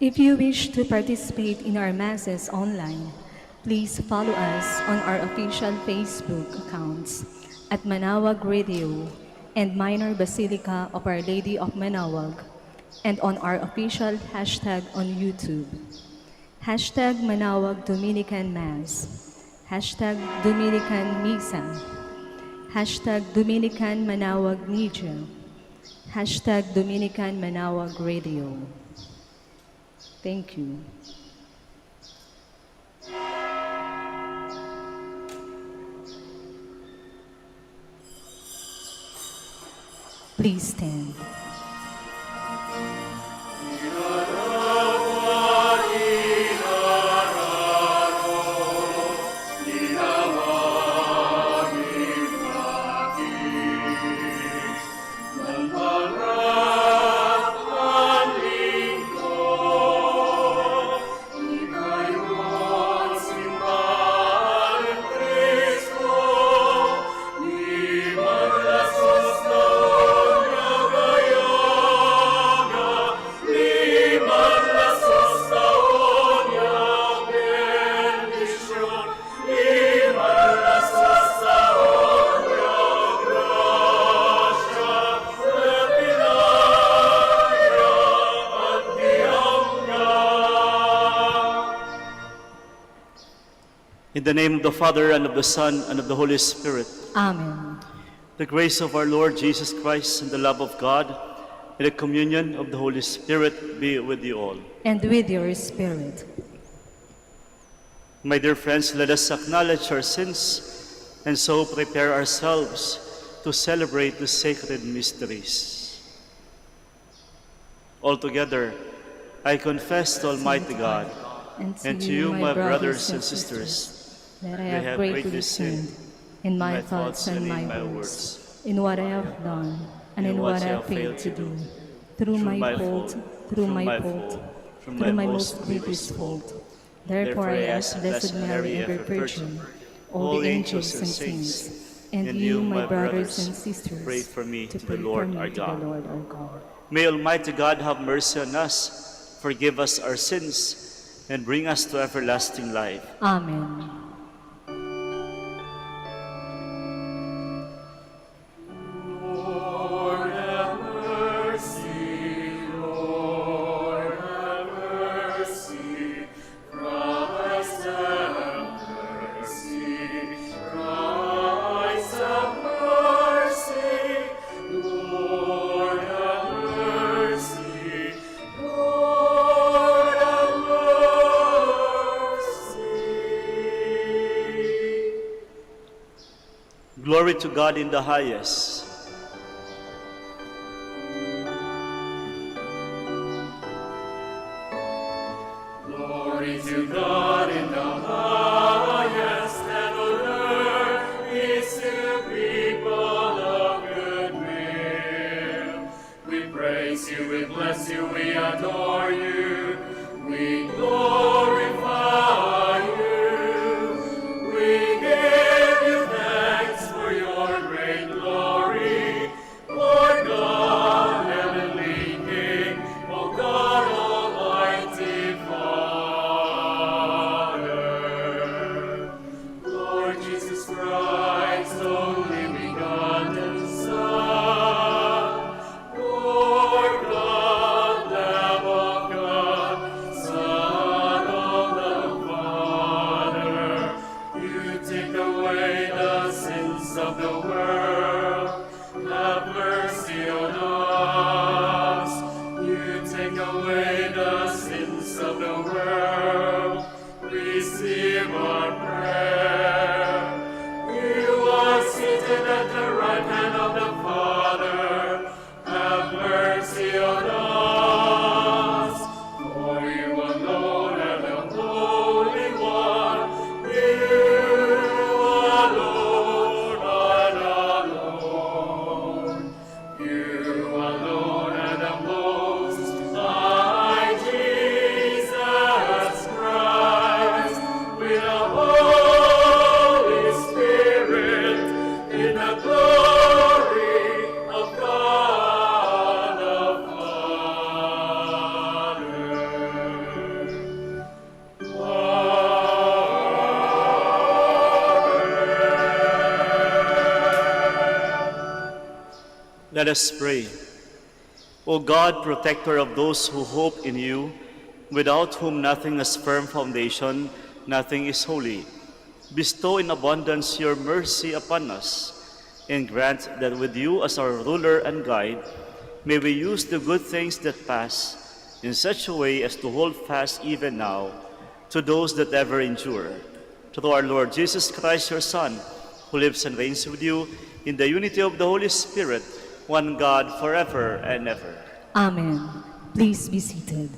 If you wish to participate in our Masses online, please follow us on our official Facebook accounts at Manaoag Radio and Minor Basilica of Our Lady of Manaoag, and on our official hashtag on YouTube. Hashtag Manaoag Dominican Mass, hashtag Dominican Misa, hashtag Dominican Manaoag Media, hashtag Dominican Manaoag Radio. Thank you. Please stand. In the name of the Father, and of the Son, and of the Holy Spirit. Amen. The grace of our Lord Jesus Christ, and the love of God, and the communion of the Holy Spirit be with you all. And with your spirit. My dear friends, let us acknowledge our sins and so prepare ourselves to celebrate the sacred mysteries. Altogether, I confess to Almighty God and to you, my brothers and sisters, that I have greatly sinned in my thoughts and my words, in what I have done and in what I have failed to do, through my fault, through my most grievous fault. Therefore I ask Blessed Mary, ever Virgin, all the angels and saints, and you, my brothers and sisters, pray for me to to pray the for Lord me our to the God. Lord our God. May Almighty God have mercy on us, forgive us our sins, and bring us to everlasting life. Amen. Glory to God in the highest. Glory to God in the highest, and on earth peace to people of good will. We praise you, we bless you, we adore you, we glorify you, we give you thanks for your great glory, Lord God, heavenly King, O God, Almighty Father. Lord Jesus Christ, only begotten Son, Lord God, Lamb of God, Let us pray. O God, protector of those who hope in you, without whom nothing has firm foundation, nothing is holy, bestow in abundance your mercy upon us, and grant that with you as our ruler and guide, may we use the good things that pass in such a way as to hold fast even now to those that ever endure. Through our Lord Jesus Christ, your Son, who lives and reigns with you in the unity of the Holy Spirit, one God, forever and ever. Amen. Please be seated.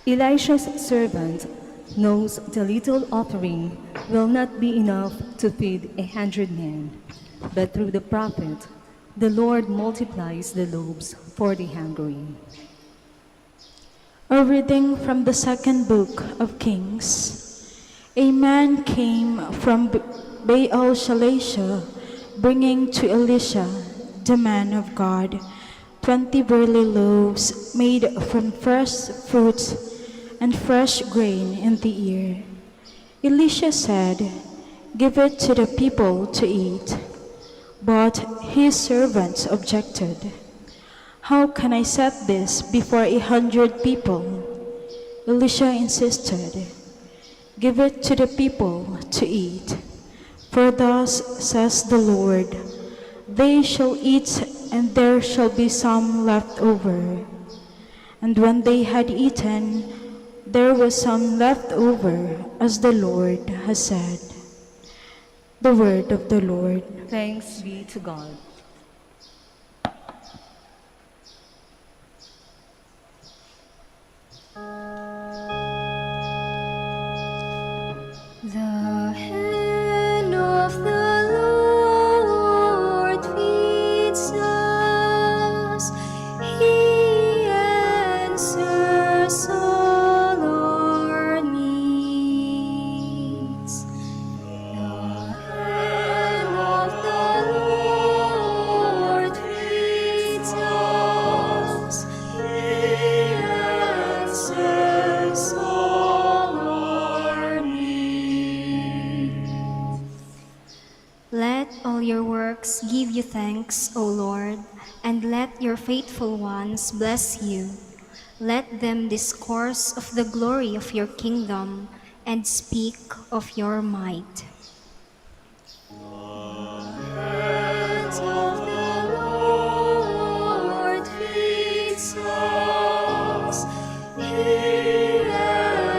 Elisha's servant knows the little offering will not be enough to feed 100 men, but through the prophet, the Lord multiplies the loaves for the hungry. A reading from the second book of Kings. A man came from Baal Shalisha, bringing to Elisha, the man of God, 20 barley loaves made from fresh fruits and fresh grain in the ear. Elisha said, "Give it to the people to eat." But his servants objected. "How can I set this before 100 people?" Elisha insisted, "Give it to the people to eat. For thus says the Lord, they shall eat and there shall be some left over." And when they had eaten, there was some left over, as the Lord has said. The word of the Lord. Thanks be to God. The hand of the Lord feeds us. He answers all our needs. The hand of the Lord feeds us. He answers all our needs. Let all your works give you thanks, O Lord, and let your faithful ones bless you. Let them discourse of the glory of your kingdom and speak of your might. Hands of the Lord feeds us. He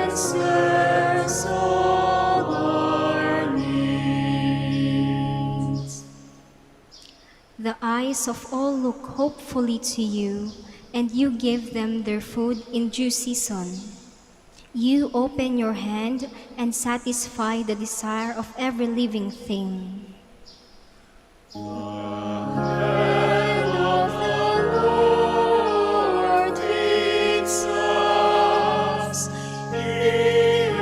answers all our needs. The eyes of all look hopefully to you, and you give them their food in due season. You open your hand and satisfy the desire of every living thing. Hand of the Lord feeds us. He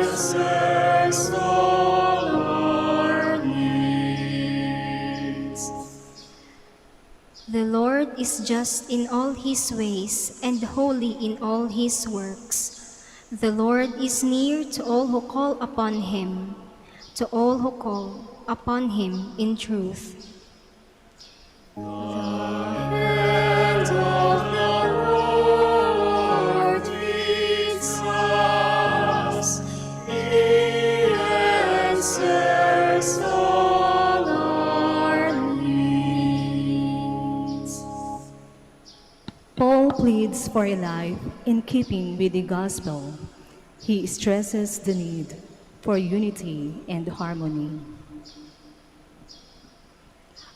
answers all our needs. The Lord is just in all his ways and holy in all his works. The Lord is near to all who call upon him, to all who call upon him in truth. The hand of the Lord feeds us. He answers all our needs. Paul pleads for a life in keeping with the gospel. He stresses the need for unity and harmony.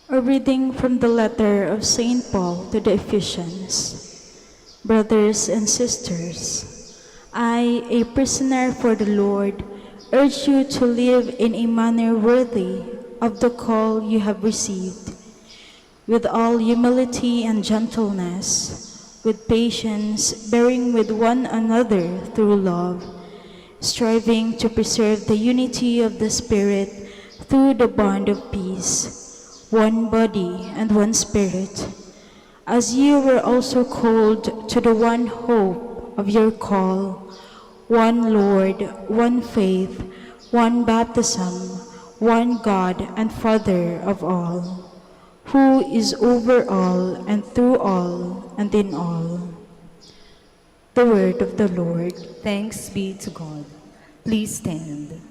A reading from the letter of St. Paul to the Ephesians. Brothers and sisters, I, a prisoner for the Lord, urge you to live in a manner worthy of the call you have received, with all humility and gentleness, with patience, bearing with one another through love, striving to preserve the unity of the Spirit through the bond of peace. One body and one Spirit, as you were also called to the one hope of your call, one Lord, one faith, one baptism, one God and Father of all, who is over all and through all and in all. The word of the Lord. Thanks be to God. Please stand.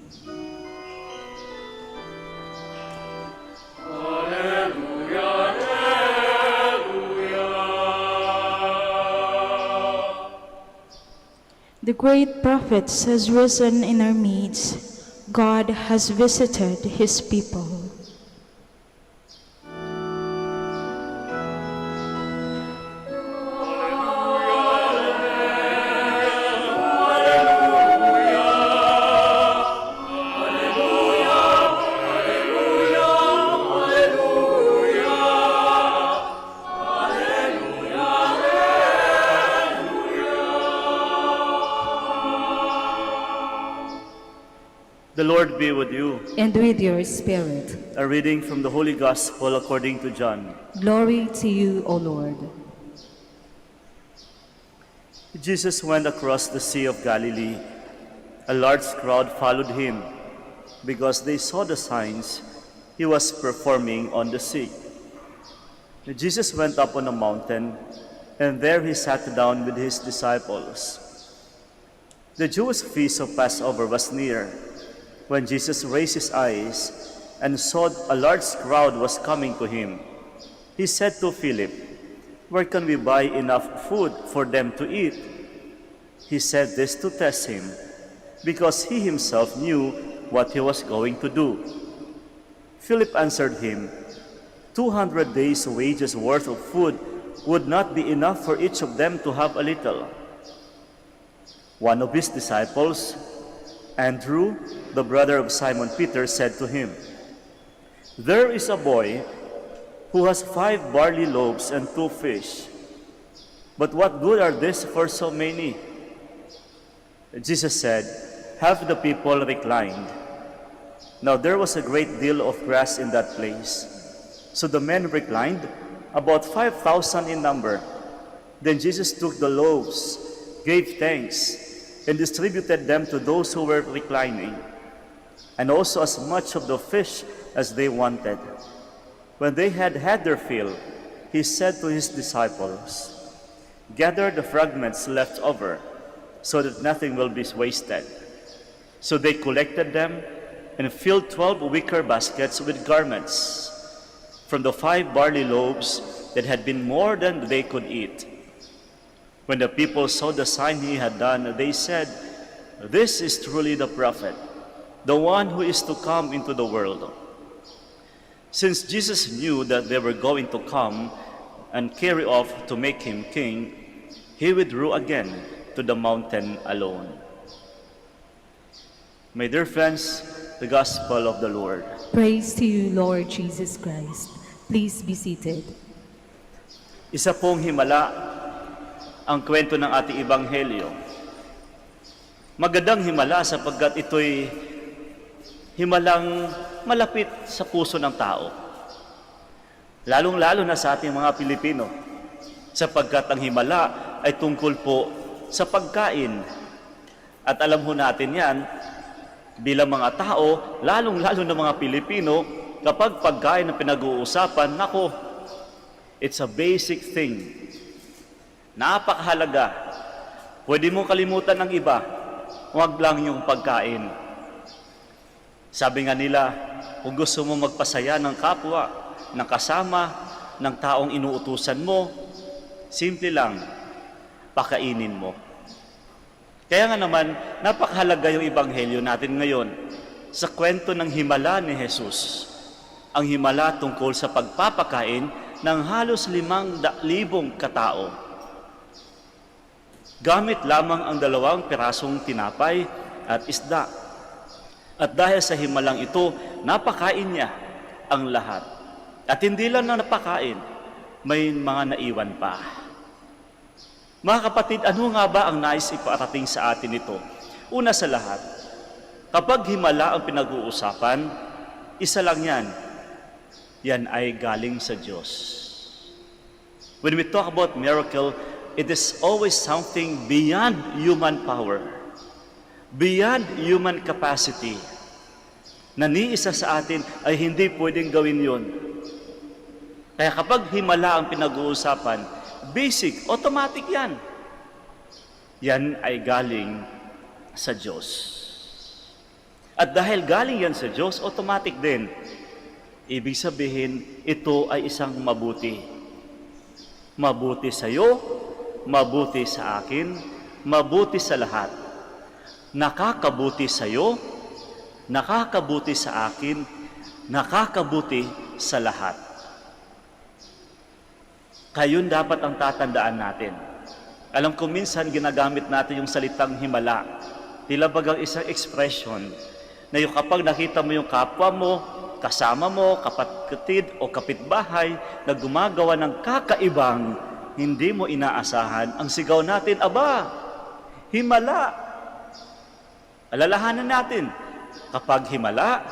The great prophet has risen in our midst. God has visited his people. The Lord be with you. And with your spirit. A reading from the Holy Gospel according to John. Glory to you, O Lord. Jesus went across the Sea of Galilee. A large crowd followed him because they saw the signs he was performing on the sea. Jesus went up on a mountain, and there he sat down with his disciples. The Jewish feast of Passover was near. When Jesus raised his eyes and saw a large crowd was coming to him, he said to Philip, "Where can we buy enough food for them to eat?" He said this to test him, because he himself knew what he was going to do. Philip answered him, 200 days' wages worth of food would not be enough for each of them to have a little. One of his disciples, Andrew, the brother of Simon Peter, said to him, "There is a boy who has 5 barley loaves and 2 fish. But what good are these for so many?" Jesus said, "Have the people reclined." Now there was a great deal of grass in that place. So the men reclined, about 5,000 in number. Then Jesus took the loaves, gave thanks, and distributed them to those who were reclining, and also as much of the fish as they wanted. When they had had their fill, he said to his disciples, "Gather the fragments left over, so that nothing will be wasted." So they collected them and filled 12 wicker baskets with garments from the 5 barley loaves that had been more than they could eat. When the people saw the sign he had done, they said, "This is truly the prophet, the one who is to come into the world." Since Jesus knew that they were going to come and carry off to make him king, he withdrew again to the mountain alone. My dear friends, the Gospel of the Lord. Praise to you, Lord Jesus Christ. Please be seated. Isa pong himala ang kwento ng ating Ebanghelyo. Magandang himala sapagkat ito'y himalang malapit sa puso ng tao. Lalong-lalo na sa ating mga Pilipino, sapagkat ang himala ay tungkol po sa pagkain. At alam ho natin yan, bilang mga tao, lalong-lalo na mga Pilipino, kapag pagkain ang pinag-uusapan, nako, it's a basic thing. Napakahalaga. Pwede mo kalimutan ng iba, huwag lang yung pagkain. Sabi nga nila, kung gusto mo magpasaya ng kapwa, ng kasama, ng taong inuutusan mo, simple lang, pakainin mo. Kaya nga naman, napakahalaga yung Ebanghelyo natin ngayon sa kwento ng himala ni Jesus. Ang himala tungkol sa pagpapakain ng halos 5,000 katao. Gamit lamang ang 2 pirasong tinapay at isda. At dahil sa himalang ito, napakain niya ang lahat. At hindi lang na napakain, may mga naiwan pa. Mga kapatid, ano nga ba ang nais iparating sa atin ito? Una sa lahat, kapag himala ang pinag-uusapan, isa lang yan. Yan ay galing sa Diyos. When we talk about miracle, it is always something beyond human power, beyond human capacity, na ni isa sa atin ay hindi pwedeng gawin yun. Kaya kapag himala ang pinag-uusapan, basic, automatic yan. Yan ay galing sa Diyos. At dahil galing yan sa Diyos, automatic din. Ibig sabihin, ito ay isang mabuti. Mabuti sa iyo, mabuti sa akin, mabuti sa lahat. Nakakabuti sa iyo, nakakabuti sa akin, nakakabuti sa lahat. Kayon dapat ang tatandaan natin. Alam ko minsan ginagamit natin yung salitang himala. Tila bagang isang expression na yung kapag nakita mo yung kapwa mo, kasama mo, kapatid o kapitbahay na gumagawa ng kakaibang hindi mo inaasahan, ang sigaw natin, aba, himala. Alalahanan natin, kapag himala,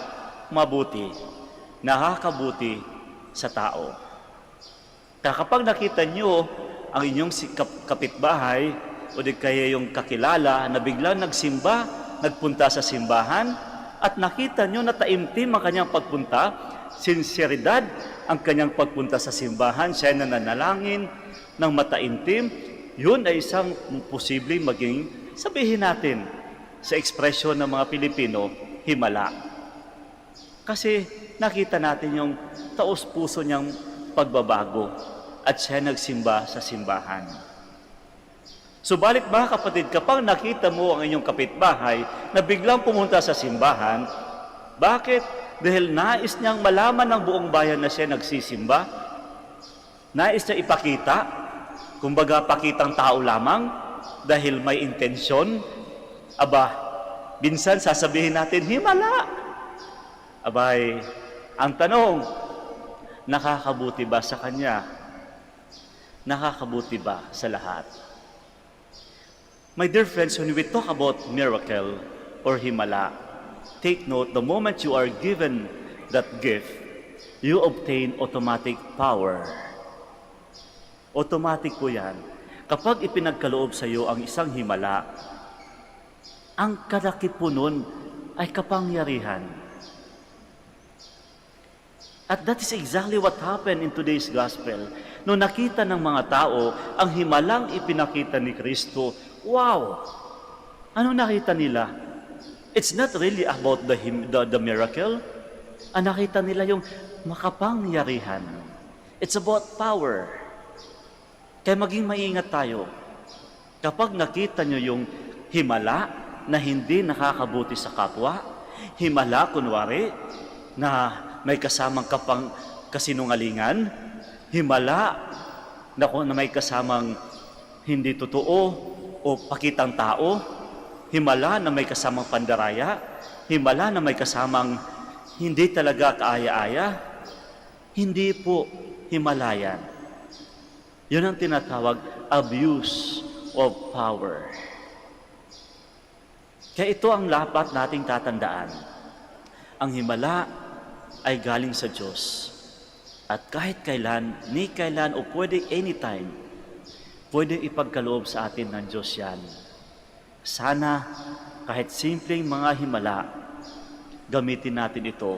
mabuti, nakakabuti sa tao. Kaya kapag nakita nyo ang inyong kapitbahay o di kaya yung kakilala na biglang nagsimba, nagpunta sa simbahan, at nakita nyo na taimtim ang kanyang pagpunta, sinseridad ang kanyang pagpunta sa simbahan, siya na nanalangin ng mataimtim, yun ay isang posibleng maging, sabihin natin, sa ekspresyon ng mga Pilipino, himala. Kasi nakita natin yung taos-puso niyang pagbabago at siya nagsimba sa simbahan. Subalit mga kapatid, kapag nakita mo ang inyong kapitbahay na biglang pumunta sa simbahan, bakit? Dahil nais niyang malaman ng buong bayan na siya nagsisimba, nais niya ipakita, kumbaga pakitang tao lamang, dahil may intensyon, aba, minsan sasabihin natin, himala. Abay, ang tanong, nakakabuti ba sa kanya? Nakakabuti ba sa lahat? My dear friends, when we talk about miracle or himala, take note, the moment you are given that gift, you obtain automatic power. Automatic po yan. Kapag ipinagkaloob sa iyo ang isang himala, ang kalakip po nun ay kapangyarihan. At that is exactly what happened in today's gospel. Nung nakita ng mga tao ang himalang ipinakita ni Kristo, wow! Ano nakita nila? It's not really about the miracle. Ang nakita nila yung makapangyarihan. It's about power. Kaya maging maingat tayo. Kapag nakita nyo yung himala na hindi nakakabuti sa kapwa, himala, kunwari, na may kasamang kasinungalingan, himala na may kasamang hindi totoo o pakitang tao, himala na may kasamang pandaraya, himala na may kasamang hindi talaga kaaya-aya, hindi po himalayan. Yun ang tinatawag abuse of power. Kaya ito ang dapat nating tatandaan. Ang himala ay galing sa Diyos. At kahit kailan, ni kailan o pwede anytime, pwede ipagkaloob sa atin ng Diyos yan. Sana kahit simpleng mga himala, gamitin natin ito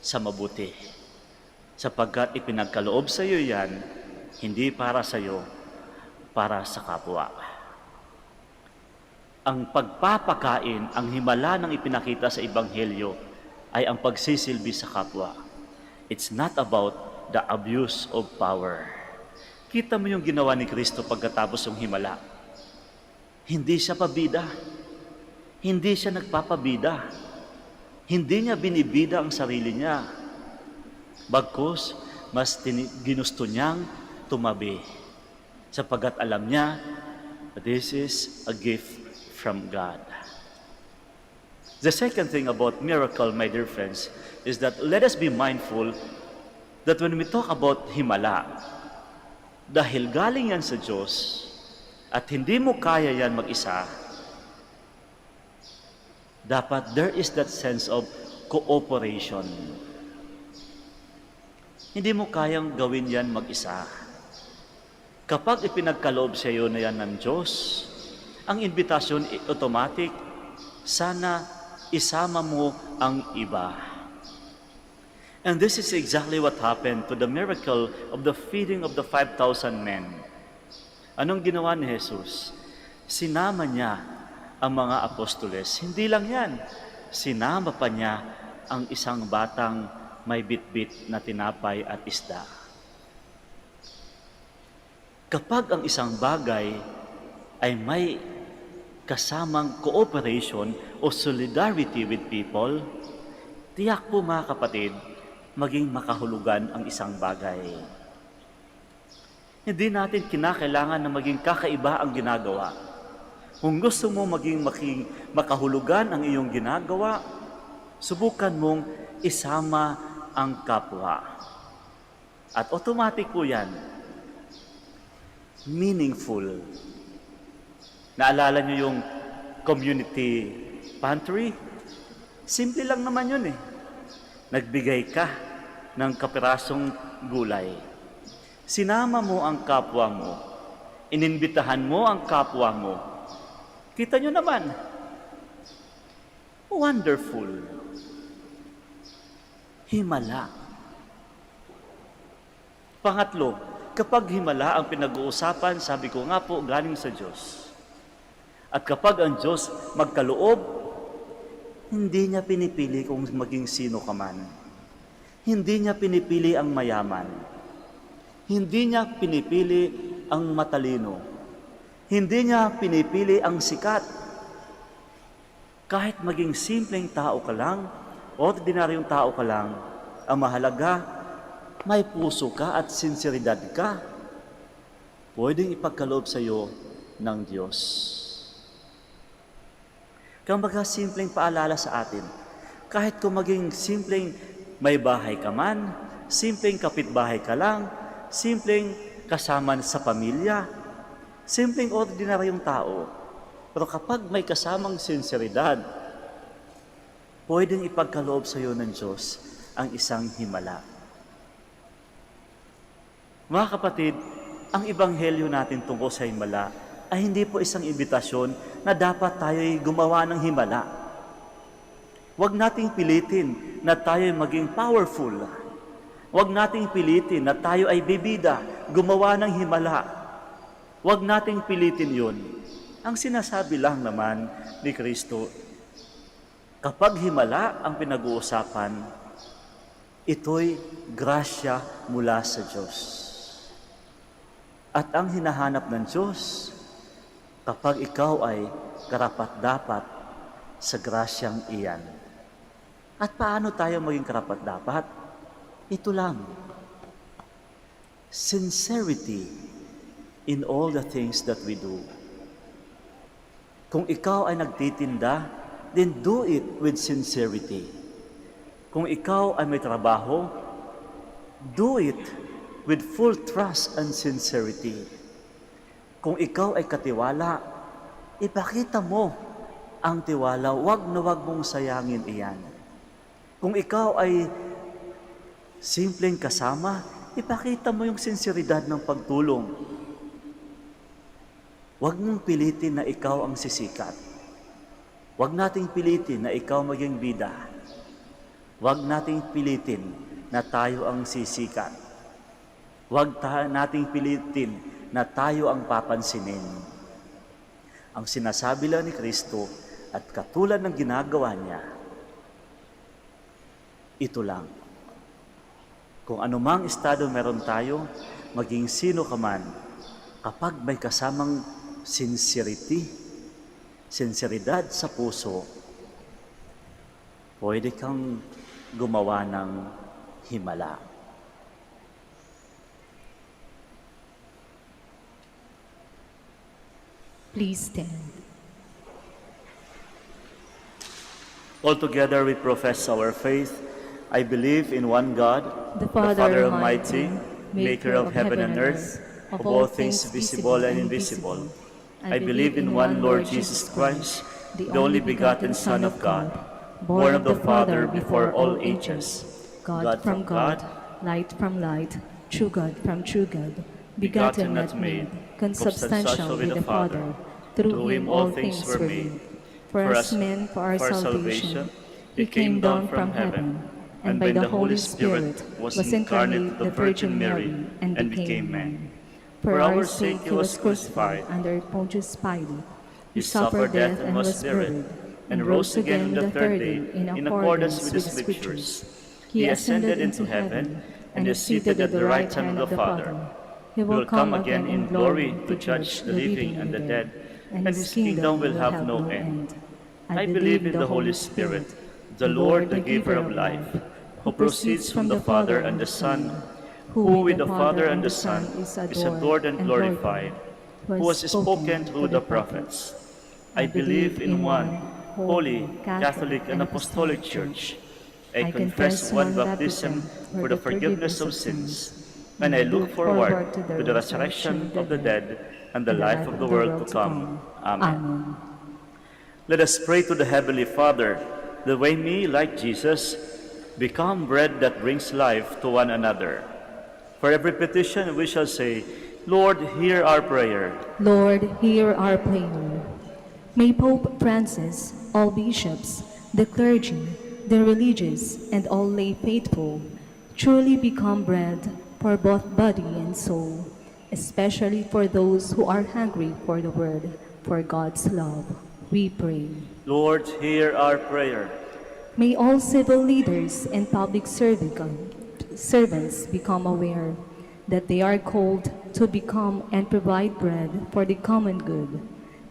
sa mabuti. Sapagkat ipinagkaloob sa iyo yan, hindi para sa iyo, para sa kapwa. Ang pagpapakain, ang himala ng ipinakita sa Ebanghelyo ay ang pagsisilbi sa kapwa. It's not about the abuse of power. Kita mo yung ginawa ni Kristo pagkatapos ng himala. Hindi siya pabida. Hindi siya nagpapabida. Hindi niya binibida ang sarili niya. Bagkus, mas ginusto niyang tumabi. Sapagkat alam niya, this is a gift from God. The second thing about miracle, my dear friends, is that let us be mindful that when we talk about himala, dahil galing yan sa Diyos, at hindi mo kaya yan mag-isa, dapat there is that sense of cooperation. Hindi mo kayang gawin yan mag-isa. Kapag ipinagkaloob sa iyo na yan ng Diyos, ang invitasyon automatic, sana isama mo ang iba. And this is exactly what happened to the miracle of the feeding of the 5,000 men. Anong ginawa ni Jesus? Sinama niya ang mga apostoles. Hindi lang yan. Sinama pa niya ang isang batang may bitbit na tinapay at isda. Kapag ang isang bagay ay may kasamang cooperation o solidarity with people, tiyak po mga kapatid, maging makahulugan ang isang bagay. Hindi natin kinakailangan na maging kakaiba ang ginagawa. Kung gusto mo maging makahulugan ang iyong ginagawa, subukan mong isama ang kapwa. At automatic po yan, meaningful. Naalala niyo yung community pantry? Simple lang naman yun eh. Nagbigay ka ng kapirasong gulay. Sinama mo ang kapwa mo. Ininbitahan mo ang kapwa mo. Kita nyo naman. Wonderful. Himala. Pangatlo, kapag himala ang pinag-uusapan, sabi ko nga po, galing sa Diyos. At kapag ang Diyos magkaloob, hindi niya pinipili kung maging sino ka man. Hindi niya pinipili ang mayaman. Hindi niya pinipili ang matalino. Hindi niya pinipili ang sikat. Kahit maging simpleng tao ka lang, ordinaryong tao ka lang, ang mahalaga, may puso ka at sinseridad ka, pwedeng ipagkaloob sa iyo ng Diyos. Kumbaga, simpleng paalala sa atin, kahit kung maging simpleng may bahay ka man, simpleng kapitbahay ka lang, simpleng kasama sa pamilya, simpleng ordinaryong tao, pero kapag may kasamang sinseridad, pwedeng ipagkaloob sa iyo ng Diyos ang isang himala. Mga kapatid, ang ebanghelyo natin tungkol sa himala ay hindi po isang imbitasyon na dapat tayo'y gumawa ng himala. Huwag nating pilitin na tayo'y maging powerful. Huwag nating pilitin na tayo ay bibida, gumawa ng himala. Huwag nating pilitin yun. Ang sinasabi lang naman ni Kristo, kapag himala ang pinag-uusapan, ito'y grasya mula sa Diyos. At ang hinahanap ng Diyos, kapag ikaw ay karapat-dapat sa grasyang iyan. At paano tayo maging karapat-dapat? Ito lang. Sincerity in all the things that we do. Kung ikaw ay nagtitinda, then do it with sincerity. Kung ikaw ay may trabaho, do it with full trust and sincerity. Kung ikaw ay katiwala, ipakita mo ang tiwala, wag na wag mong sayangin iyan. Kung ikaw ay simpleng kasama, ipakita mo yung sinseridad ng pagtulong. Wag mong pilitin na ikaw ang sisikat. Wag nating pilitin na ikaw maging bida. Wag nating pilitin na tayo ang sisikat. Huwag nating pilitin na tayo ang papansinin. Ang sinasabi lang ni Kristo at katulad ng ginagawa niya, ito lang. Kung anumang estado meron tayo, maging sino ka man, kapag may kasamang sinseridad sa puso, pwede kang gumawa ng himala. Please stand. Altogether we profess our faith. I believe in one God, The Father Almighty, maker of heaven and earth, of all things visible and invisible. I believe in one Lord Jesus Christ, the only begotten Son of God, born of the Father before all ages, God from God, light from light, true God from true God, begotten not made, consubstantial with the Father. Through him all things were made. For us men, for our salvation, he came down from heaven, and by the Holy Spirit was incarnate the Virgin Mary and became man. For our sake he was crucified under Pontius Pilate. He suffered death and was buried, and rose again on the third day in accordance with the Scriptures. He ascended into heaven and is seated at the right hand of the Father. He will come again in glory to judge the living and the dead, and his kingdom will have no end. I believe in the Holy Spirit, the Lord, the giver of life, who proceeds from the Father and the Son, who with the Father and the Son is adored and glorified, who has spoken through the prophets. I believe in one holy, Catholic, and Apostolic Church. I confess one baptism for the forgiveness of sins, and I look forward to the resurrection of the dead and the life of the world to come. Amen. Let us pray to the Heavenly Father that we may, like Jesus, become bread that brings life to one another. For every petition we shall say, Lord, hear our prayer. Lord, hear our prayer. May Pope Francis, all bishops, the clergy, the religious, and all lay faithful truly become bread for both body and soul, especially for those who are hungry for the word, for God's love. We pray. Lord, hear our prayer. May all civil leaders and public servants become aware that they are called to become and provide bread for the common good.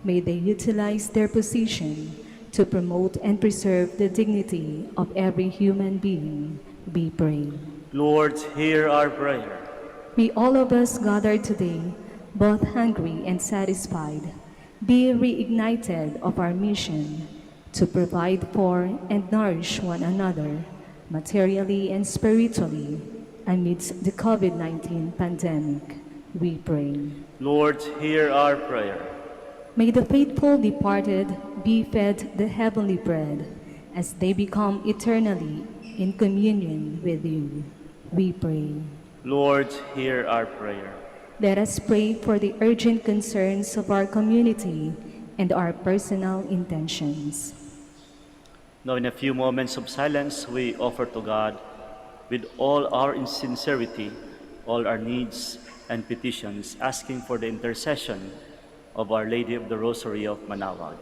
May they utilize their position to promote and preserve the dignity of every human being. We pray. Lord, hear our prayer. May all of us gathered today, both hungry and satisfied, be reignited of our mission to provide for and nourish one another, materially and spiritually, amidst the COVID-19 pandemic. We pray. Lord, hear our prayer. May the faithful departed be fed the heavenly bread as they become eternally in communion with you. We pray. Lord, hear our prayer. Let us pray for the urgent concerns of our community and our personal intentions. Now, in a few moments of silence, we offer to God, with all our sincerity, all our needs and petitions, asking for the intercession of Our Lady of the Rosary of Manaoag.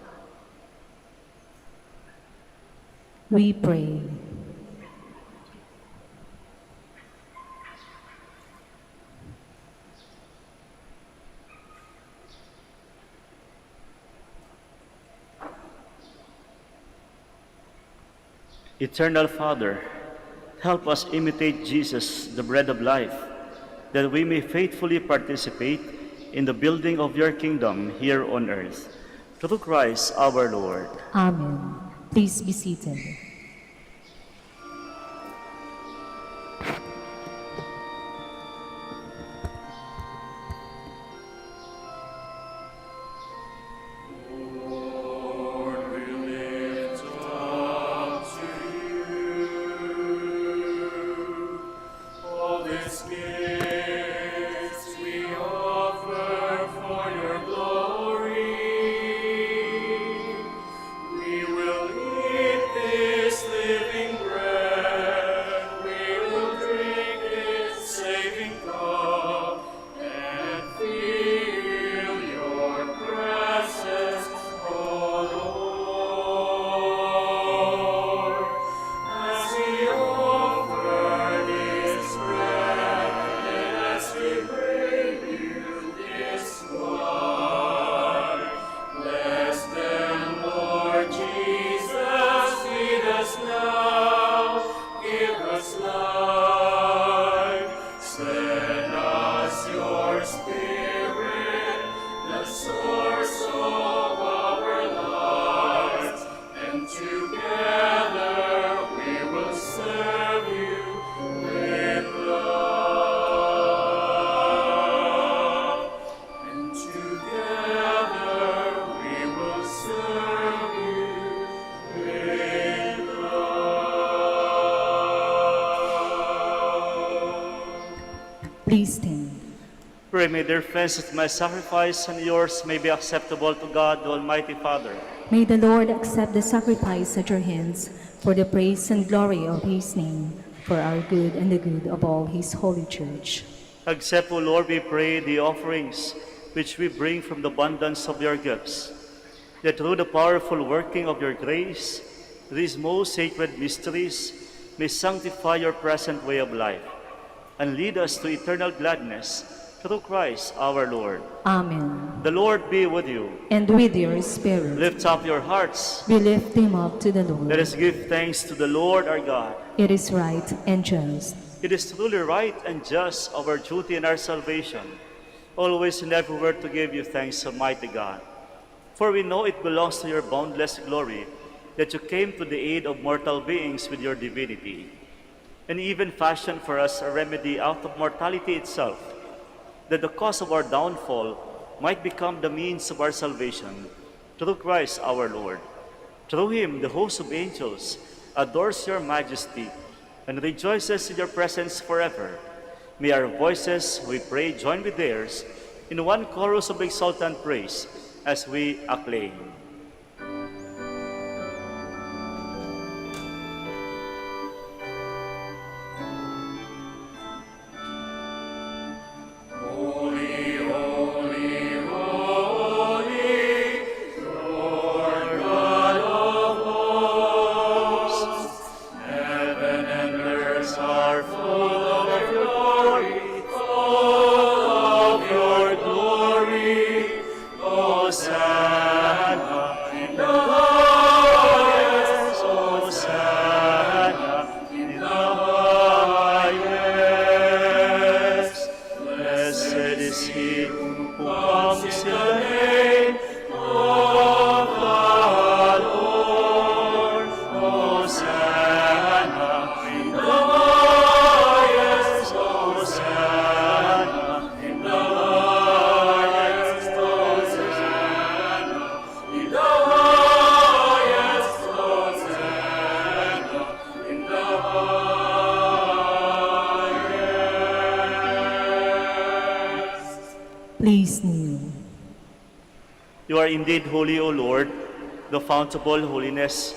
We pray. Eternal Father, help us imitate Jesus, the bread of life, that we may faithfully participate in the building of your kingdom here on earth. Through Christ our Lord. Amen. Please be seated. Please stand. Pray, may dear friends, that my sacrifice and yours may be acceptable to God, the Almighty Father. May the Lord accept the sacrifice at your hands for the praise and glory of his name, for our good and the good of all his holy church. Accept, O Lord, we pray, the offerings which we bring from the abundance of your gifts, that through the powerful working of your grace, these most sacred mysteries may sanctify your present way of life and lead us to eternal gladness through Christ our Lord. Amen. The Lord be with you. And with your spirit, Lift up your hearts. we lift them up to the Lord. Let us give thanks to the Lord our God. It is right and just. It is truly right and just, our duty and our salvation, always and everywhere to give you thanks, Almighty God. For we know it belongs to your boundless glory that you came to the aid of mortal beings with your divinity, and even fashioned for us a remedy out of mortality itself, that the cause of our downfall might become the means of our salvation, through Christ our Lord. Through him, the host of angels adores your majesty and rejoices in your presence forever. May our voices, we pray, join with theirs in one chorus of exultant praise as we acclaim. Holy, holy, holy, Lord God of hosts. Heaven and earth are full of your glory, full of your glory. Hosanna in the highest, Hosanna in the highest. Blessed is he who comes in the name of the Lord. Hosanna in the highest, Hosanna in the highest, Hosanna in the highest, Hosanna in the highest. Please kneel. You are indeed holy, O Lord, the fount of all holiness.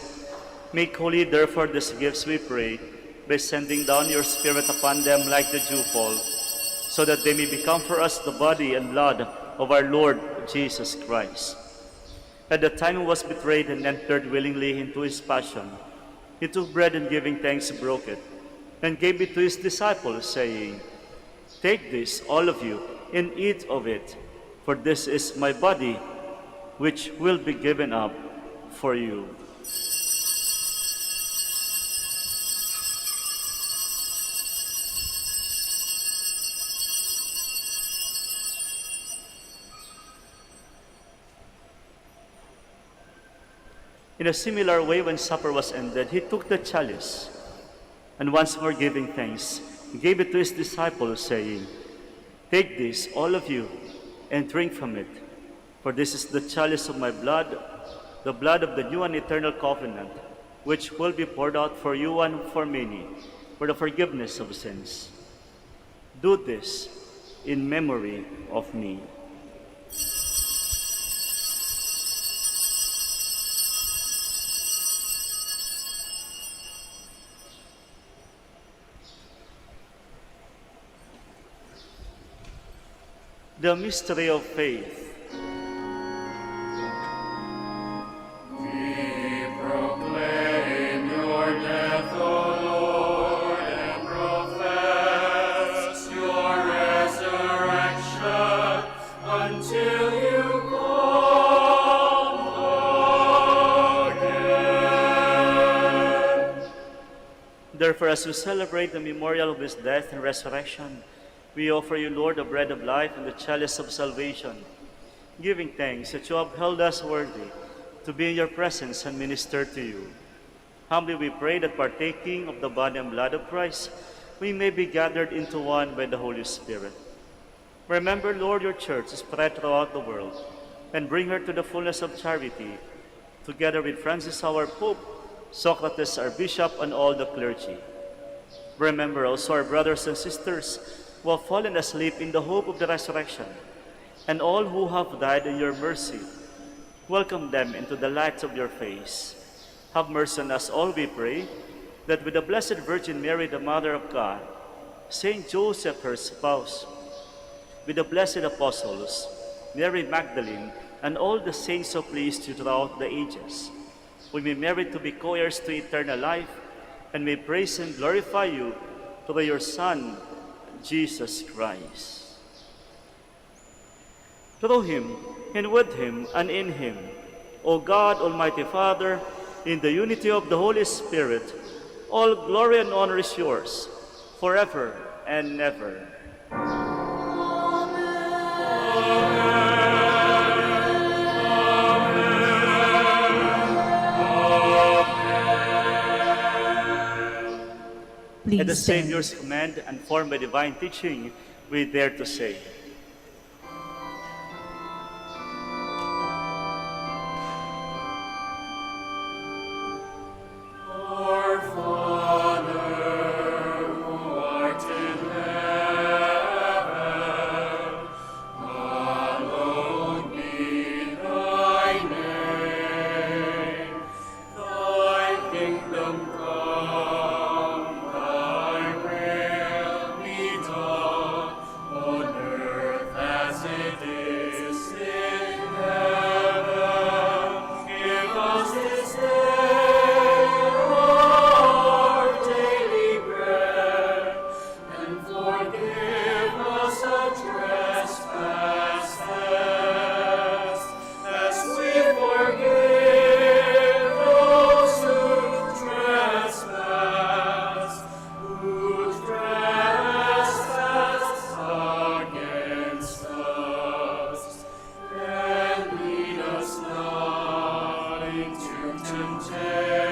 Make holy, therefore, these gifts, we pray, by sending down your Spirit upon them like the dewfall, so that they may become for us the body and blood of our Lord Jesus Christ. At the time he was betrayed and entered willingly into his passion, he took bread and giving thanks broke it, and gave it to his disciples, saying, "Take this, all of you, and eat of it, for this is my body, which will be given up for you." In a similar way, when supper was ended, he took the chalice, and once more giving thanks, he gave it to his disciples, saying, "Take this, all of you, and drink from it, for this is the chalice of my blood, the blood of the new and eternal covenant, which will be poured out for you and for many, for the forgiveness of sins. Do this in memory of me." The mystery of faith. We proclaim your death, O Lord, and profess your resurrection until you come again. Therefore, as we celebrate the memorial of his death and resurrection, we offer you, Lord, the bread of life and the chalice of salvation, giving thanks that you have held us worthy to be in your presence and minister to you. Humbly we pray that partaking of the body and blood of Christ, we may be gathered into one by the Holy Spirit. Remember, Lord, your church spread throughout the world, and bring her to the fullness of charity, together with Francis our Pope, Socrates our Bishop, and all the clergy. Remember also our brothers and sisters who have fallen asleep in the hope of the resurrection, and all who have died in your mercy. Welcome them into the light of your face. Have mercy on us all, we pray, that with the Blessed Virgin Mary, the Mother of God, Saint Joseph, her spouse, with the blessed apostles, Mary Magdalene, and all the saints who pleased you throughout the ages, we may merit to be co-heirs to eternal life, and may praise and glorify you through your Son, Jesus Christ. Through him, and with him, and in him, O God, Almighty Father, in the unity of the Holy Spirit, all glory and honor is yours, forever and ever. Please At the stand. Savior's command and formed by divine teaching, we dare to say, Our Father, who art in heaven, hallowed be thy name. Thy kingdom come, thy will be done, on earth as it is in heaven. Give us this day our daily bread, and forgive us our trespasses, as we forgive those who trespass against us. And lead us not into temptation,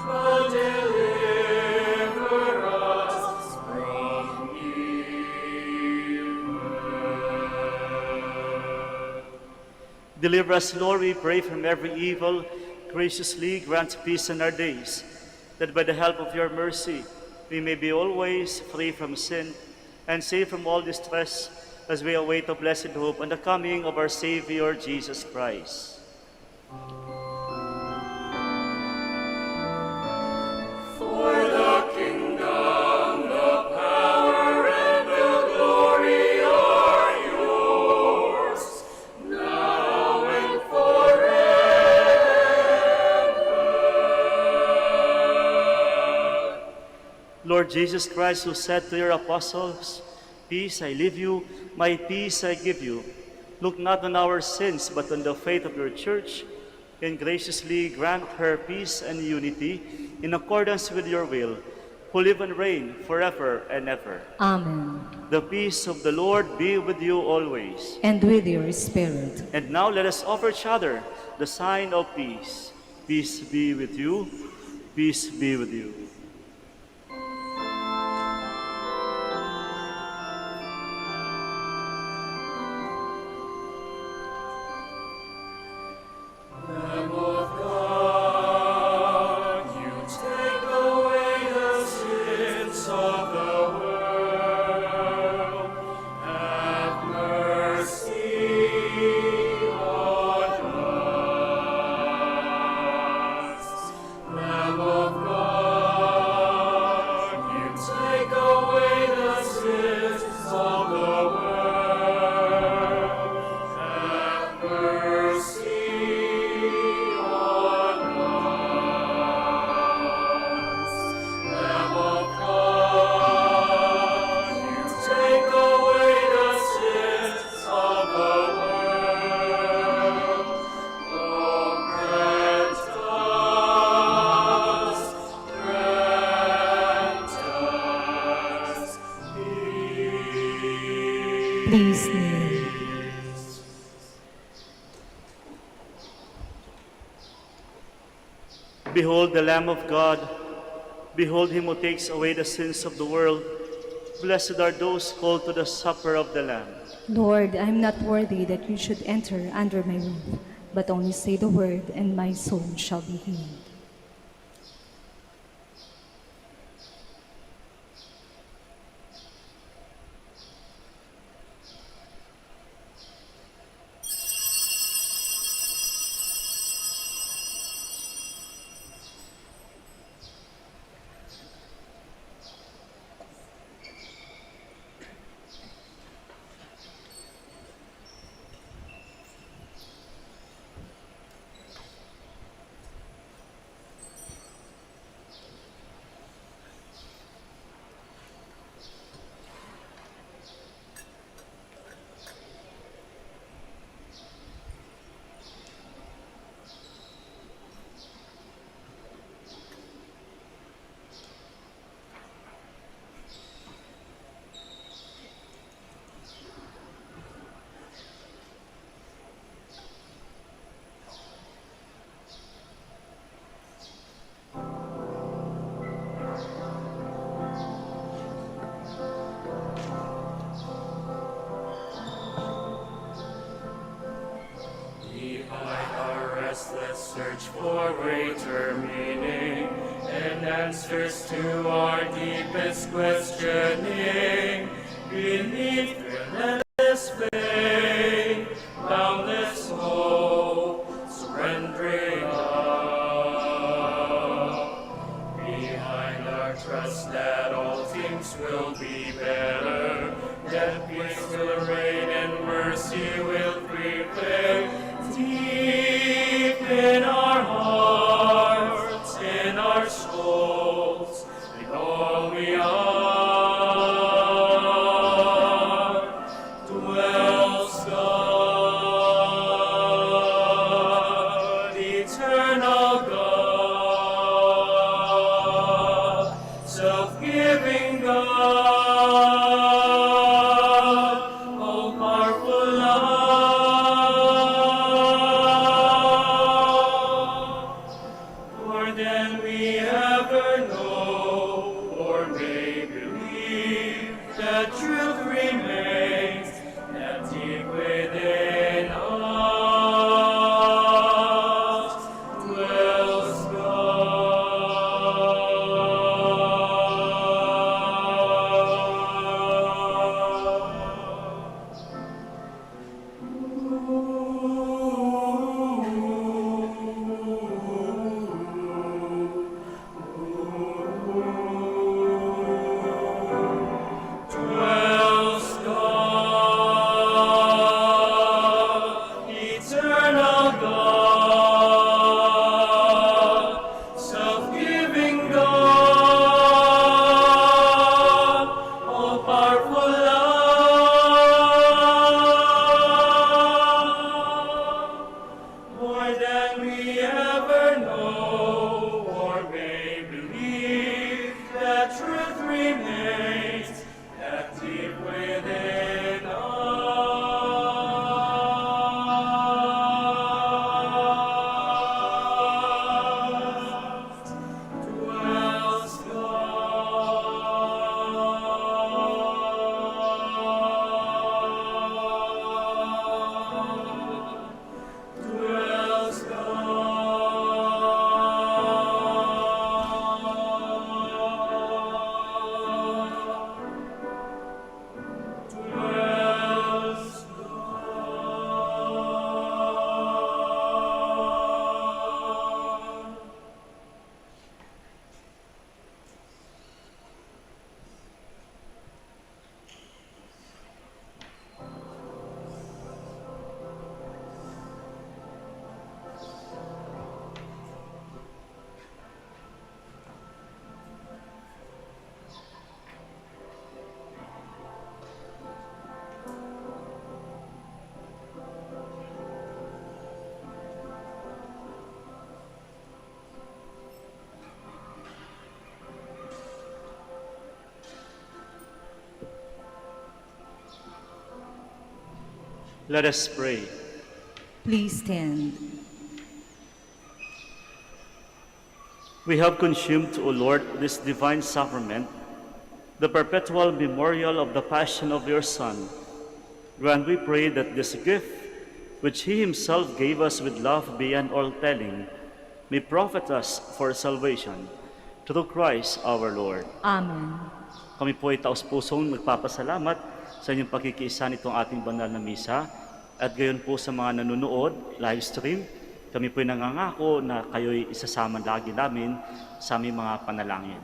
but deliver us from evil. Deliver us, Lord, we pray, from every evil. Graciously grant peace in our days, that by the help of your mercy we may be always free from sin and safe from all distress, as we await the blessed hope and the coming of our Savior, Jesus Christ. For the kingdom, the power, and the glory are yours, now and forever. Lord Jesus Christ, who said to your apostles, "Peace I leave you, my peace I give you," look not on our sins, but on the faith of your church, and graciously grant her peace and unity in accordance with your will, who live and reign forever and ever. Amen. The peace of the Lord be with you always. And with your spirit. And now let us offer each other the sign of peace. Peace be with you. Peace be with you. Lamb of God, you take away the sins of the world. Have mercy on us. Lamb of God, you take away the sins of the world. Have mercy on us. Lamb of God, you take away the sins of the world. Oh, grant us peace. Please kneel. Behold the Lamb of God. Behold him who takes away the sins of the world. Blessed are those called to the supper of the Lamb. Lord, I am not worthy that you should enter under my roof, but only say the word, and my soul shall be healed. for greater meaning and answers to our deepest questioning. Beneath relentless faith, boundless hope, surrendering up. Behind our trust that all things will be better, that peace will reign and mercy will prevail. Deep in our hearts, in our souls, in all we are, dwells God, eternal God, self-giving God, all-powerful love, more than we ever know or may believe, that truth remains, that deep within us dwells dwells God, eternal God, self-giving God, all-powerful love, more than we ever know or may believe, that truth remains, that deep within us dwells God, dwells God, dwells God. Let us pray. Please stand. We have consumed, O Lord, this divine sacrament, the perpetual memorial of the passion of your Son. Grant, we pray, that this gift, which he himself gave us with love beyond all telling, may profit us for salvation. Through Christ our Lord. Amen. Kami po ay taos-pusong nagpapasalamat sa inyong pakikiisa nitong ating banal na misa. At gayon po sa mga nanonood, live stream, kami po ay nangangako na kayo'y isasama lagi namin sa aming mga panalangin.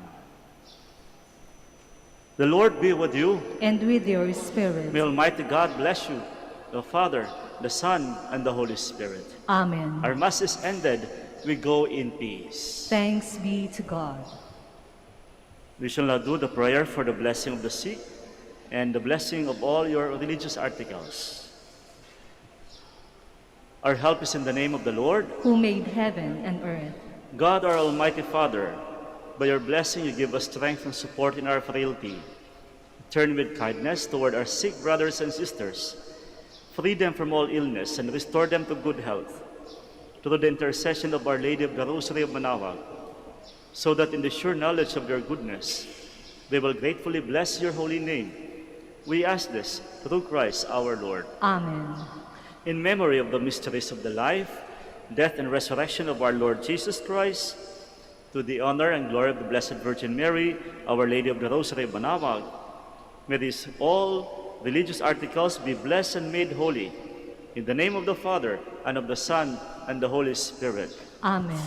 The Lord be with you. And with your spirit. May Almighty God bless you, the Father, the Son, and the Holy Spirit. Amen. Our Mass is ended. We go in peace. Thanks be to God. We shall now do the prayer for the blessing of the sick and the blessing of all your religious articles. Our help is in the name of the Lord. Who made heaven and earth. God, our Almighty Father, by your blessing you give us strength and support in our frailty. Turn with kindness toward our sick brothers and sisters. Free them from all illness and restore them to good health. Through the intercession of Our Lady of the Rosary of Manaoag, so that in the sure knowledge of your goodness, they will gratefully bless your holy name. We ask this through Christ our Lord. Amen. In memory of the mysteries of the life, death, and resurrection of our Lord Jesus Christ, to the honor and glory of the Blessed Virgin Mary, Our Lady of the Rosary of Manaoag, may these all religious articles be blessed and made holy. In the name of the Father, and of the Son, and the Holy Spirit. Amen.